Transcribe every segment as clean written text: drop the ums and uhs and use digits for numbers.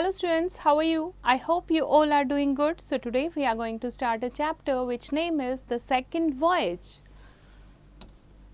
Hello students, how are you? I hope you all are doing good. So today we are going to start a chapter which name is The Second Voyage.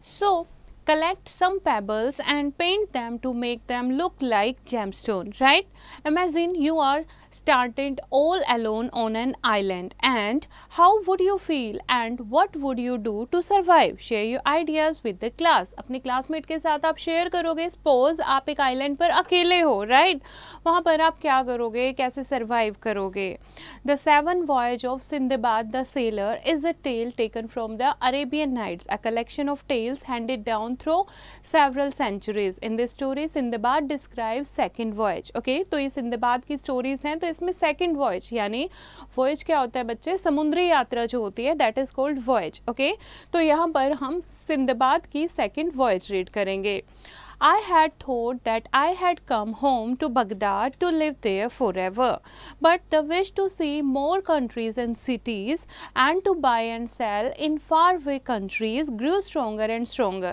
So collect some pebbles and paint them to make them look like gemstone, right? Imagine you are started all alone on an island, and how would you feel and what would you do to survive? Share your ideas with the class. अपने classmate के साथ आप share करोगे. Suppose आप एक island पर अकेले हो, राइट? वहाँ पर आप क्या करोगे, कैसे सर्वाइव करोगे? The seven voyages of Sindbad the sailor is a tale taken from the Arabian Nights, a collection of tales handed down through several centuries. In this story, Sindbad describes second voyage. Okay, तो ये Sinbad की stories हैं, तो इसमें second voyage यानी voyage क्या होता है बच्चे, समुद्री यात्रा जो होती है, that is called voyage. Okay, तो यहाँ पर हम सिंदबाद की सेकंड वॉयज रीड करेंगे. I had thought that I had come home to Baghdad to live there forever, but the wish to see more countries and cities and to buy and sell in faraway countries grew stronger and stronger.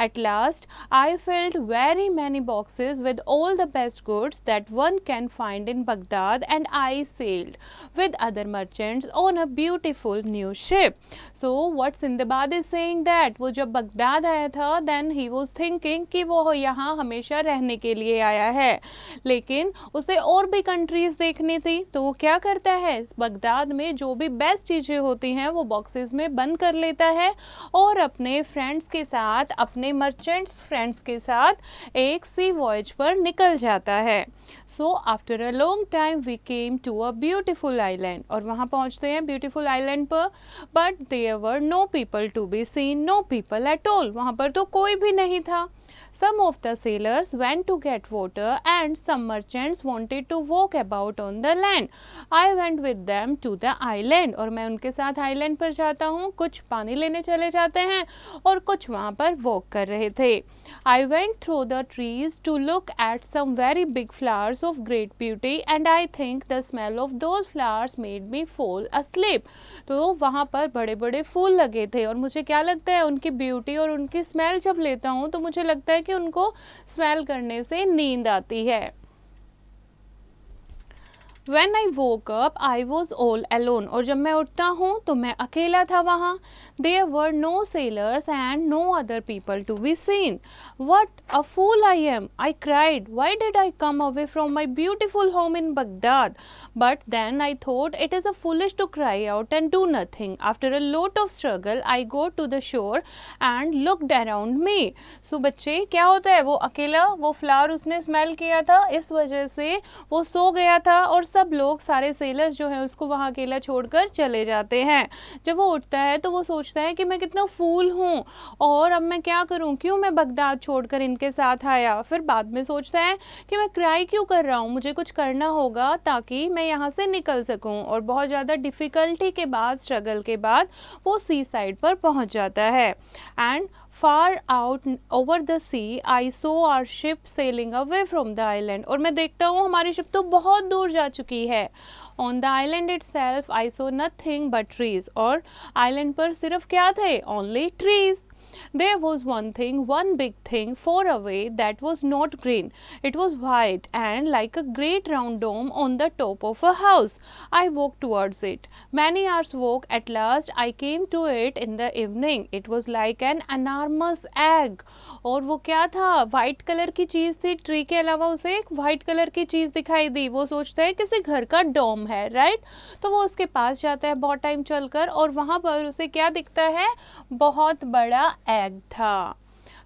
At last, I filled very many boxes with all the best goods that one can find in Baghdad, and I sailed with other merchants on a beautiful new ship. So, what Sindbad is saying that वो जब Baghdad आया था, then he was thinking कि वो यहाँ हमेशा रहने के लिए आया है, लेकिन उसे और भी कंट्रीज देखनी थी. तो वो क्या करता है, बगदाद में जो भी बेस्ट चीज़ें होती हैं वो बॉक्सेस में बंद कर लेता है और अपने फ्रेंड्स के साथ, अपने मर्चेंट्स फ्रेंड्स के साथ एक सी वॉयज पर निकल जाता है. So after a long time we came to a beautiful island, और वहाँ पहुँचते हैं ब्यूटिफुल आइलैंड पर. But there were no people to be seen, no people at all. वहाँ पर तो कोई भी नहीं था. Some of the sailors went to get water and some merchants wanted to walk about on the land. I went with them to the island, और मैं उनके साथ आइलैंड पर जाता हूँ. कुछ पानी लेने चले जाते हैं और कुछ वहाँ पर वॉक कर रहे थे. I went through the trees to look at some very big flowers of great beauty, and I think the smell of those flowers made me fall asleep. तो वहाँ पर बड़े बड़े फूल लगे थे और मुझे क्या लगता है, उनकी ब्यूटी और उनकी स्मेल जब लेता हूँ तो मुझे लगता है कि उनको स्मेल करने से नींद आती है. When I woke up, I was all alone. और जब मैं उठता हूँ तो मैं अकेला था वहाँ. There were no sailors and no other people to be seen. What a fool I am! I cried. Why did I come away from my beautiful home in Baghdad? But then I thought it is a foolish to cry out and do nothing. After a lot of struggle, I go to the shore and looked around me. So बच्चे क्या होता है, वो अकेला, वो flower उसने smell किया था, इस वजह से वो सो गया था और सब लोग, सारे सेलर्स जो हैं उसको वहाँ अकेला छोड़कर चले जाते हैं. जब वो उठता है तो वो सोचता है कि मैं कितना फूल हूँ और अब मैं क्या करूँ, क्यों मैं बगदाद छोड़कर इनके साथ आया. फिर बाद में सोचता है कि मैं क्राई क्यों कर रहा हूँ, मुझे कुछ करना होगा ताकि मैं यहाँ से निकल सकूँ. और बहुत ज़्यादा डिफ़िकल्टी के बाद, स्ट्रगल के बाद वो सी साइड पर पहुँच जाता है. And far out over the sea I saw our ship sailing away from the island. और मैं देखता हूँ हमारी शिप तो बहुत दूर जा चुकी है. On the island itself I saw nothing but trees. और आइलैंड पर सिर्फ क्या थे, only trees. There was one thing, one big thing far away that was not green. It was white and like a great round dome on the top of a house. I walked towards it. Many hours walk. At last I came to it in the evening. It was like an enormous egg. और वो क्या था, white colour की चीज़ थी. Tree के अलावा उसे एक वाइट कलर की चीज़ दिखाई दी. वो सोचता है किसी घर का डोम है, राइट? तो वो उसके पास जाता है बहुत टाइम चलकर, और वहाँ पर उसे क्या दिखता है, बहुत बड़ा एग था.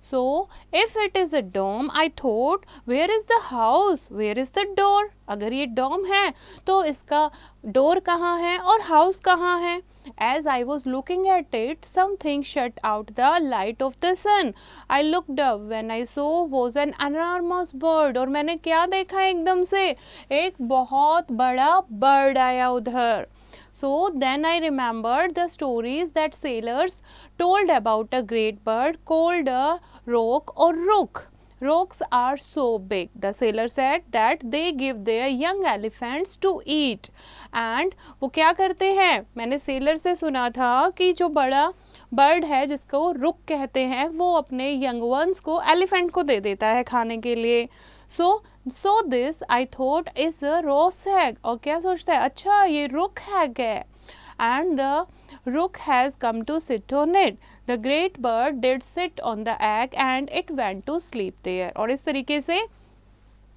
So, if it is a dome, I thought, where is the house? Where is the door? अगर ये डोम है तो इसका डोर कहाँ है और हाउस कहाँ है? As I was looking at it, something shut out the light of the sun. I looked up. When I saw was an enormous bird. और मैंने क्या देखा, एकदम से एक बहुत बड़ा बर्ड आया उधर. So then I remembered the stories that sailors told about a great bird called a roc or rook. Rocs are so big. The sailor said that they give their young elephants to eat. And वो क्या करते हैं, मैंने seller से सुना था कि जो बड़ा बर्ड है जिसको रुक कहते हैं, वो अपने यंग वंस को एलिफेंट को दे देता है खाने के लिए। So this I thought is a rose hag, और क्या सोचता है, अच्छा ये रुक हैग है, and the rook has come to sit on it. The great bird did sit on the egg and it went to sleep there. और इस तरीके से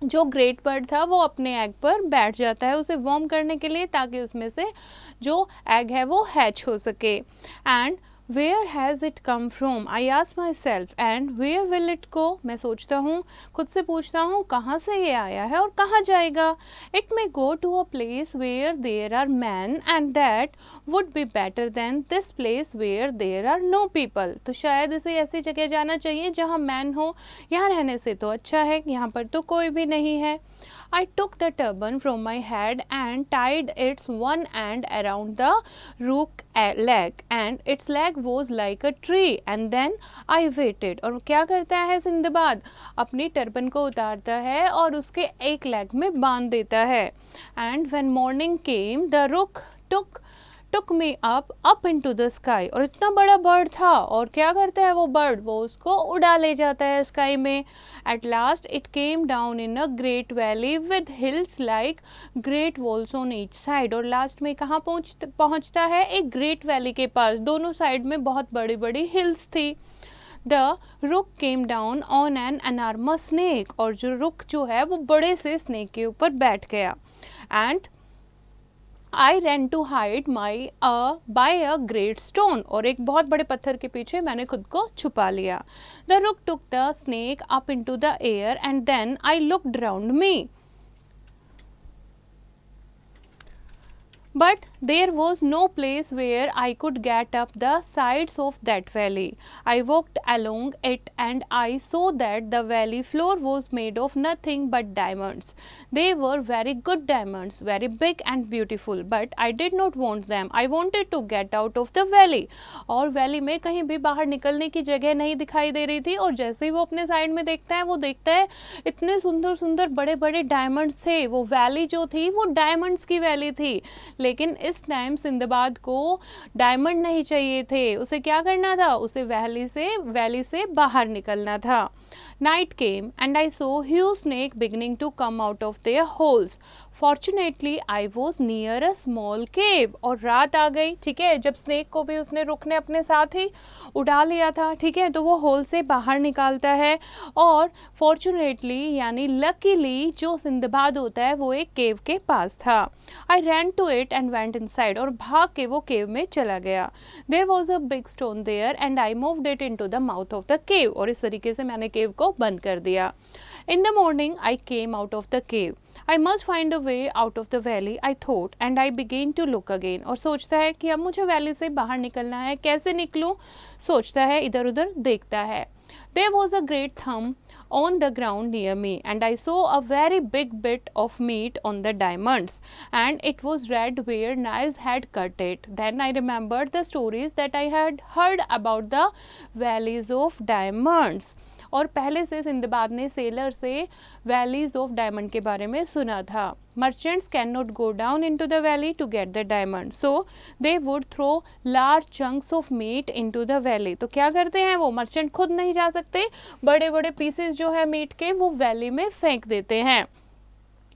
जो ग्रेट बर्ड था वो अपने एग पर बैठ जाता है उसे वार्म करने के लिए, ताकि उसमें से जो एग है वो हैच हो सके। And where has it come from, I ask myself, and where will it go, मैं सोचता हूँ, खुद से पूछता हूँ कहाँ से ये आया है और कहाँ जाएगा। It may go to a place where there are man and that would be better than this place where there are no people, तो शायद इसे ऐसी जगह जाना चाहिए जहाँ मैन हो, यहाँ रहने से तो अच्छा है, यहाँ पर तो कोई भी नहीं है। I took the turban from my head and tied its one end around the rook leg, and its leg was like a tree, and then I waited. और क्या करता है सिंदबाद, अपनी टर्बन को उतारता है और उसके एक लेग में बांध देता है। And when morning came, the rook took me up into the sky, और इतना बड़ा बर्ड था, और क्या करता है वो बर्ड, वो उसको उड़ा ले जाता है स्काई में। At last it came down in a great valley with hills like great walls on each side, और लास्ट में कहाँ पहुँचता है, एक ग्रेट वैली के पास, दोनों साइड में बहुत बड़ी बड़ी हिल्स थी। The rook came down on an enormous snake, और जो रुक जो है वो बड़े से स्नेक के ऊपर बैठ गया। And I ran to hide by a great stone, और एक बहुत बड़े पत्थर के पीछे मैंने खुद को छुपा लिया। The rook took the snake up into the air and then I looked around me. But there was no place where I could get up the sides of that valley. I walked along it and I saw that the valley floor was made of nothing but diamonds. They were very good diamonds, very big and beautiful, but I did not want them. I wanted to get out of the valley. और valley में कहीं भी बाहर निकलने की जगह नहीं दिखाई दे रही थी, और जैसे ही वो अपने साइड में देखता है, वो देखता है इतने सुंदर सुंदर बड़े बड़े डायमंड्स थे। वो वैली जो थी वो डायमंड्स की वैली थी, लेकिन इस टाइम सिंदबाद को डायमंड नहीं चाहिए थे, उसे क्या करना था, उसे वैली से बाहर निकलना था। Night came and I saw huge snake beginning to come out of their holes. Fortunately I was near a small cave, और रात आ गई, ठीक है, जब स्नेक को भी उसने रुक ने अपने साथ ही उड़ा लिया था, ठीक है, तो वो होल से बाहर निकालता है, और फॉर्चुनेटली यानी लकीली जो सिंदबाद होता है वो एक केव के पास था। I ran to it and went inside, और भाग के वो केव में चला गया। There was a big stone there and I moved it into the mouth of the cave, और इस तरीके से मैंने केव को बंद कर दिया। In the morning I came out of the cave. I must find a way out of the valley, I thought, and I began to look again. और सोचता है कि अब मुझे वैली से बाहर निकलना है, कैसे निकलूं, सोचता है, इधर उधर देखता है। There was a great thumb on the ground near me, and I saw a very big bit of meat on the diamonds, and it was red where knives had cut it. Then I remembered the stories that I had heard about the valleys of diamonds. और पहले से Sinbad ने seller से valleys of diamond के बारे में सुना था। Merchants cannot go down into the valley to get the diamond, so they would throw large chunks of meat into the valley. तो क्या करते हैं वो, मर्चेंट खुद नहीं जा सकते, बड़े बड़े पीसेस जो है मीट के वो वैली में फेंक देते हैं।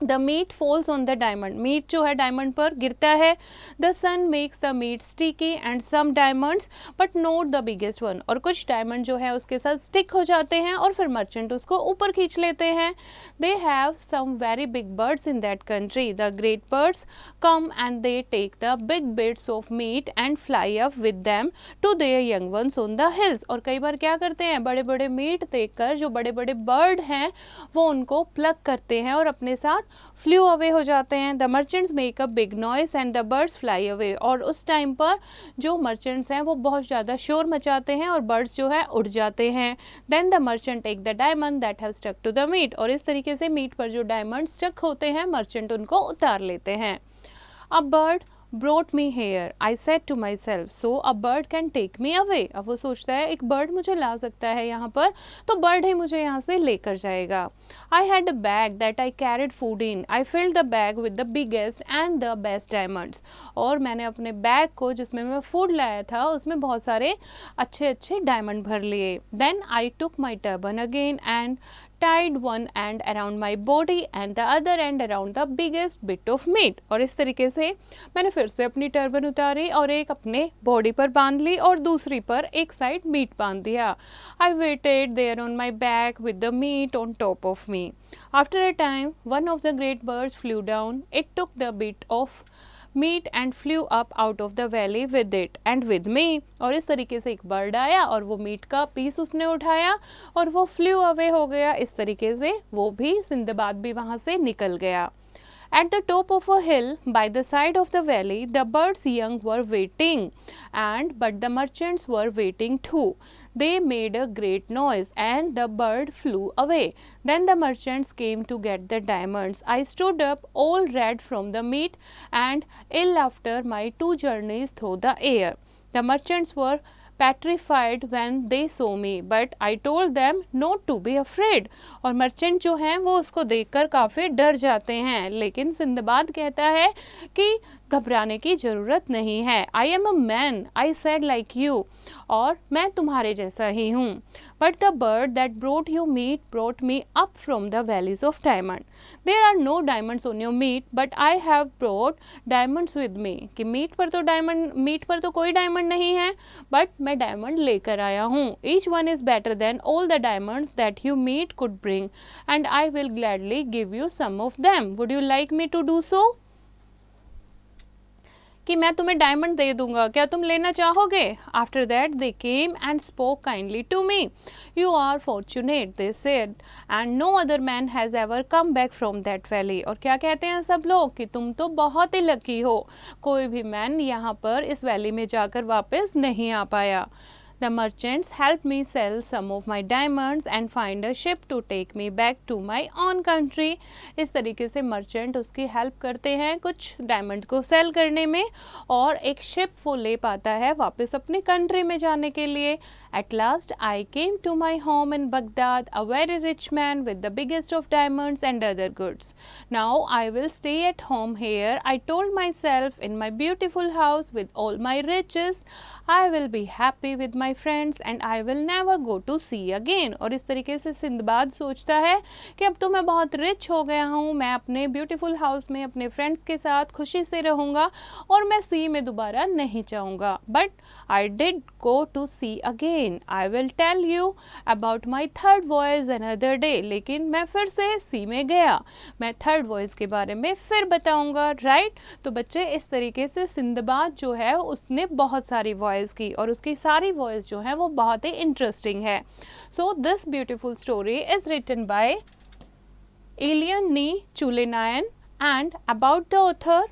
The meat falls on the diamond. Meat जो है डायमंड पर गिरता है। The sun makes the meat sticky and some diamonds, but not the biggest one. और कुछ डायमंड जो है उसके साथ स्टिक हो जाते हैं और फिर मर्चेंट उसको ऊपर खींच लेते हैं। They have some very big birds in that country. The great birds come and they take the big bits of meat and fly up with them to their young ones on the hills. और कई बार क्या करते हैं, बड़े बड़े meet देखकर जो बड़े बड़े बर्ड हैं वो उनको प्लग करते हैं और अपने साथ फ्लू अवे हो जाते हैं। The merchants make a big noise and the birds fly away, और उस टाइम पर जो मर्चेंट्स हैं वो बहुत ज़्यादा शोर मचाते हैं और बर्ड्स जो है उड़ जाते हैं। Then the merchant take the diamond that have stuck to the meat, और इस तरीके से मीट पर जो डायमंड स्टक होते हैं मर्चेंट उनको उतार लेते हैं। A bird brought me here. I said to myself, so a bird can take me away. अब वो सोचता है एक बर्ड मुझे ला सकता है यहाँ पर, तो बर्ड ही मुझे यहाँ से लेकर जाएगा. I had a bag that I carried food in. I filled the bag with the biggest and the best diamonds. और मैंने अपने बैग को जिसमें मैं फूड लाया था उसमें बहुत सारे अच्छे अच्छे डायमंड भर लिए. Then I took my turban again and tied one end around my body and the other end around the biggest bit of meat. और इस तरीके से मैंने फिर से अपनी टर्बन उतारी और एक अपने बॉडी पर बांध ली और दूसरी पर एक साइड मीट बांध दिया. I waited there on my back with the meat on top of me. After a time, one of the great birds flew down. It took the bit of meat and flew up out of the valley with it and with me. और इस तरीके से एक bird आया और वो meet का piece उसने उठाया और वो फ्लू अवे हो गया. इस तरीके से वो भी सिंदबाद भी वहाँ से निकल गया. At the top of a hill by the side of the valley, the birds young were waiting, but the merchants were waiting too. They made a great noise and the bird flew away. Then the merchants came to get the diamonds. I stood up all red from the meat and ill after my 2 journeys through the air. The merchants were petrified when they saw me, but I told them not to be afraid. और merchant जो हैं वो उसको देखकर काफ़ी डर जाते हैं, लेकिन सिंदबाद कहता है कि घबराने की ज़रूरत नहीं है. I am a man, I said, like you. और मैं तुम्हारे जैसा ही हूँ. But the bird that brought you meat brought me up from the valleys of diamond. There are no diamonds on your meat, but I have brought diamonds with me. कि meet पर तो कोई diamond नहीं है, but मैं diamond लेकर आया हूँ. Each one is better than all the diamonds that your meat could bring, and I will gladly give you some of them. Would you like me to do so? कि मैं तुम्हें diamond दे दूंगा, क्या तुम लेना चाहोगे? After that they came and spoke kindly to me. You are fortunate, they said, and no other man has ever come back from that valley. और क्या कहते हैं सब लोग कि तुम तो बहुत ही लकी हो, कोई भी मैन यहाँ पर इस वैली में जाकर वापस नहीं आ पाया. The merchants helped me sell some of my diamonds and find a ship to take me back to my own country. इस तरीके से मर्चेंट उसकी हेल्प करते हैं कुछ डायमंड को सेल करने में और एक शिप वो ले पाता है वापस अपनी कंट्री में जाने के लिए. At last I came to my home in Baghdad, a very rich man with the biggest of diamonds and other goods. Now I will stay at home here, I told myself, in my beautiful house with all my riches. I will be happy with my friends and I will never go to sea again. और इस तरीके से Sinbad सोचता है कि अब तो मैं बहुत रिच हो गया हूँ, मैं अपने ब्यूटीफुल हाउस में अपने फ्रेंड्स के साथ खुशी से रहूँगा और मैं सी में दोबारा नहीं जाऊँगा. But I did go to sea again. I will tell you about my third voyage another day. लेकिन मैं फिर से सी में गया, मैं थर्ड वॉयज के बारे में फिर बताऊंगा. राइट. तो बच्चे इस तरीके से सिंदबाद जो है उसने बहुत सारी वॉयज की और उसकी सारी वॉयज जो है वो बहुत ही इंटरेस्टिंग है. So this beautiful story is written by एलियन नी चुलेनायन and about the author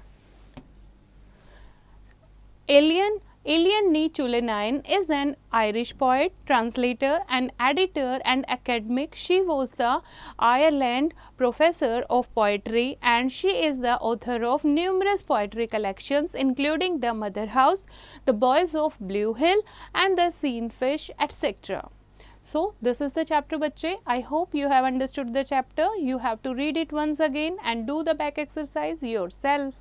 Éliane Ní Chuleinane is an Irish poet, translator and editor and academic. She was the Ireland Professor of Poetry and she is the author of numerous poetry collections including The Mother House, The Boys of Blue Hill and The Seen Fish, etc. So this is the chapter bachche. I hope you have understood the chapter. You have to read it once again and do the back exercise yourself.